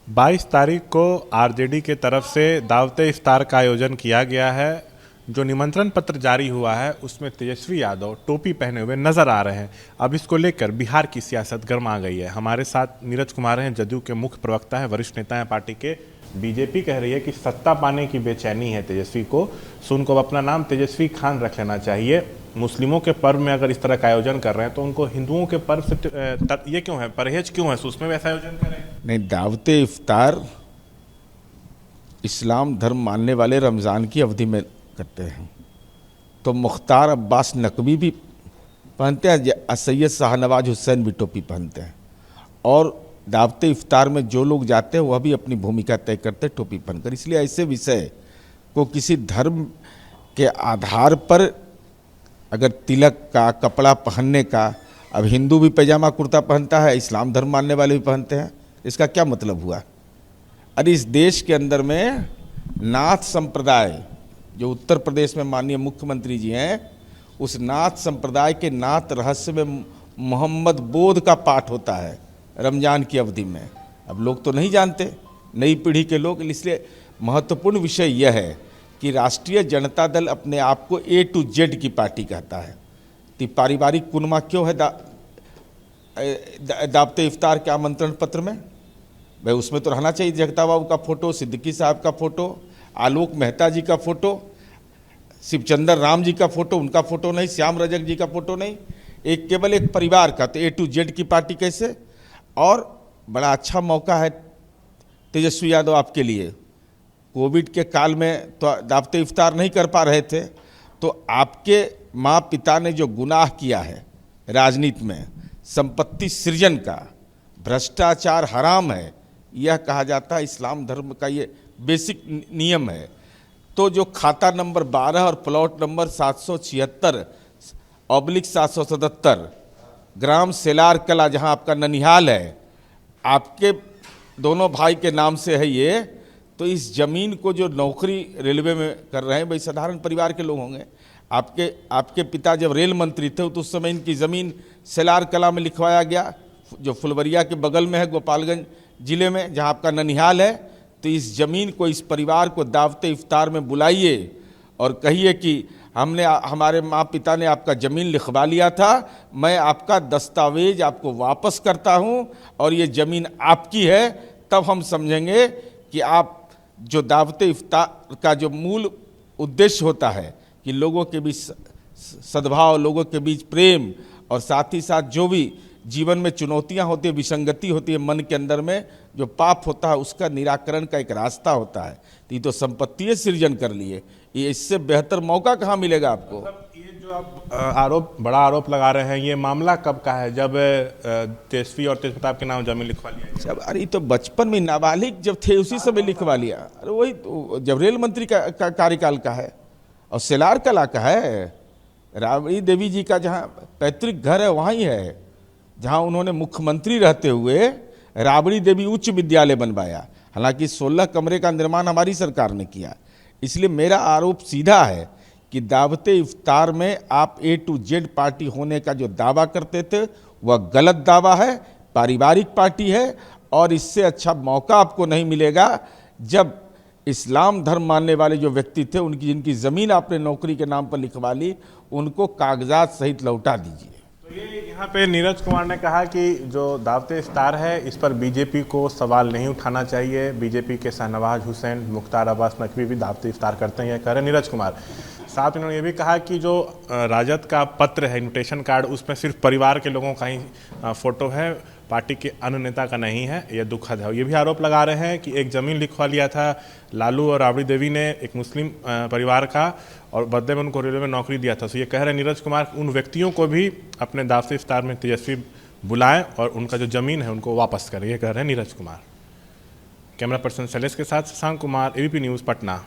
22 तारीख को आरजेडी के तरफ से दावते इफ्तार का आयोजन किया गया है। जो निमंत्रण पत्र जारी हुआ है उसमें तेजस्वी यादव टोपी पहने हुए नजर आ रहे हैं। अब इसको लेकर बिहार की सियासत गर्मा गई है। हमारे साथ नीरज कुमार हैं, जदयू के मुख्य प्रवक्ता हैं, वरिष्ठ नेता हैं पार्टी के। बीजेपी कह रही है कि सत्ता पाने की बेचैनी है तेजस्वी को, सो उनको अपना नाम तेजस्वी खान रख लेना चाहिए। मुस्लिमों के पर्व में अगर इस तरह का आयोजन कर रहे हैं तो उनको हिंदुओं के पर्व से ये क्यों है, परहेज क्यों है, सो उसमें वैसा आयोजन करें। नहीं, दावते इफ्तार इस्लाम धर्म मानने वाले रमज़ान की अवधि में करते हैं। तो मुख्तार अब्बास नकवी भी पहनते हैं, सैयद शाहनवाज हुसैन भी टोपी पहनते हैं, और दावते इफ्तार में जो लोग जाते हैं वह भी अपनी भूमिका तय करते हैं टोपी पहनकर। इसलिए ऐसे विषय को किसी धर्म के आधार पर अगर तिलक का कपड़ा पहनने का, अब हिंदू भी पैजामा कुर्ता पहनता है, इस्लाम धर्म मानने वाले भी पहनते हैं, इसका क्या मतलब हुआ। अरे इस देश के अंदर में नाथ संप्रदाय, जो उत्तर प्रदेश में माननीय मुख्यमंत्री जी हैं, उस नाथ संप्रदाय के नाथ रहस्य में मोहम्मद बोध का पाठ होता है रमज़ान की अवधि में। अब लोग तो नहीं जानते, नई पीढ़ी के लोग। इसलिए महत्वपूर्ण विषय यह है कि राष्ट्रीय जनता दल अपने आप को A to Z की पार्टी कहता है। तो पारिवारिक कुनमा क्यों है दावते इफ्तार के आमंत्रण पत्र में? भाई उसमें तो रहना चाहिए जगता बाबू का फोटो, सिद्दीकी साहब का फोटो, आलोक मेहता जी का फोटो, शिवचंद्र राम जी का फोटो, उनका फोटो नहीं, श्याम रजक जी का फोटो नहीं, एक केवल एक परिवार का। तो A to Z की पार्टी कैसे? और बड़ा अच्छा मौका है तेजस्वी यादव आपके लिए। कोविड के काल में तो दावते इफ्तार नहीं कर पा रहे थे, तो आपके माँ पिता ने जो गुनाह किया है राजनीति में, संपत्ति सृजन का, भ्रष्टाचार हराम है, यह कहा जाता है इस्लाम धर्म का ये बेसिक नियम है। तो जो खाता नंबर 12 और प्लॉट नंबर 776/777 ग्राम सेलार कला, जहां आपका ननिहाल है, आपके दोनों भाई के नाम से है ये। तो इस जमीन को जो नौकरी रेलवे में कर रहे हैं, भाई साधारण परिवार के लोग होंगे। आपके पिता जब रेल मंत्री थे तो उस समय इनकी ज़मीन सेलार कला में लिखवाया गया, जो फुलवरिया के बगल में है, गोपालगंज जिले में, जहां आपका ननिहाल है। तो इस ज़मीन को, इस परिवार को दावते इफ्तार में बुलाइए और कहिए कि हमारे माँ पिता ने आपका ज़मीन लिखवा लिया था, मैं आपका दस्तावेज आपको वापस करता हूँ और ये ज़मीन आपकी है। तब हम समझेंगे कि आप जो दावते इफ्तार का जो मूल उद्देश्य होता है कि लोगों के बीच सद्भाव, लोगों के बीच प्रेम, और साथ ही साथ जो भी जीवन में चुनौतियां होती है, विसंगति होती है, मन के अंदर में जो पाप होता है उसका निराकरण का एक रास्ता होता है। तो ये तो संपत्ति सृजन कर लिए, ये इससे बेहतर मौका कहाँ मिलेगा आपको। ये जो आप बड़ा आरोप लगा रहे हैं, ये मामला कब का है, जब तेजस्वी और तेज प्रताप के नाम जमीन लिखवा लिया? जब, अरे तो बचपन में नाबालिग जब थे उसी समय लिखवा लिया। अरे वही तो जब रेल मंत्री का कार्यकाल का है और सेलार कला का है। राबड़ी देवी जी का जहाँ पैतृक घर है वहाँ ही है, जहाँ उन्होंने मुख्यमंत्री रहते हुए राबड़ी देवी उच्च विद्यालय बनवाया। हालांकि 16 कमरे का निर्माण हमारी सरकार ने किया। इसलिए मेरा आरोप सीधा है कि दावते इफ्तार में आप A to Z पार्टी होने का जो दावा करते थे वह गलत दावा है, पारिवारिक पार्टी है। और इससे अच्छा मौका आपको नहीं मिलेगा जब इस्लाम धर्म मानने वाले जो व्यक्ति थे, जिनकी ज़मीन आपने नौकरी के नाम पर लिखवा ली, उनको कागजात सहित लौटा दीजिए। तो ये यहाँ पे नीरज कुमार ने कहा कि जो दावते इफ्तार है इस पर बीजेपी को सवाल नहीं उठाना चाहिए। बीजेपी के शाहनवाज हुसैन, मुख्तार अब्बास नकवी भी दावते इफ्तार करते हैं, यह कह रहे नीरज कुमार। साथ इन्होंने ये भी कहा कि जो राजद का पत्र है, इन्विटेशन कार्ड, उसमें सिर्फ परिवार के लोगों का ही फोटो है, पार्टी के अन्य नेता का नहीं है। ये दुखद है। ये भी आरोप लगा रहे हैं कि एक ज़मीन लिखवा लिया था लालू और राबड़ी देवी ने, एक मुस्लिम परिवार का, और बदले में उनको रेलवे में नौकरी दिया था। तो ये कह रहे हैं नीरज कुमार, उन व्यक्तियों को भी अपने दावते इफ्तार में तेजस्वी बुलाएं और उनका जो ज़मीन है उनको वापस करें, ये कह रहे हैं नीरज कुमार। कैमरा पर्सन शैलेश के साथ शशांक कुमार, ABP न्यूज़, पटना।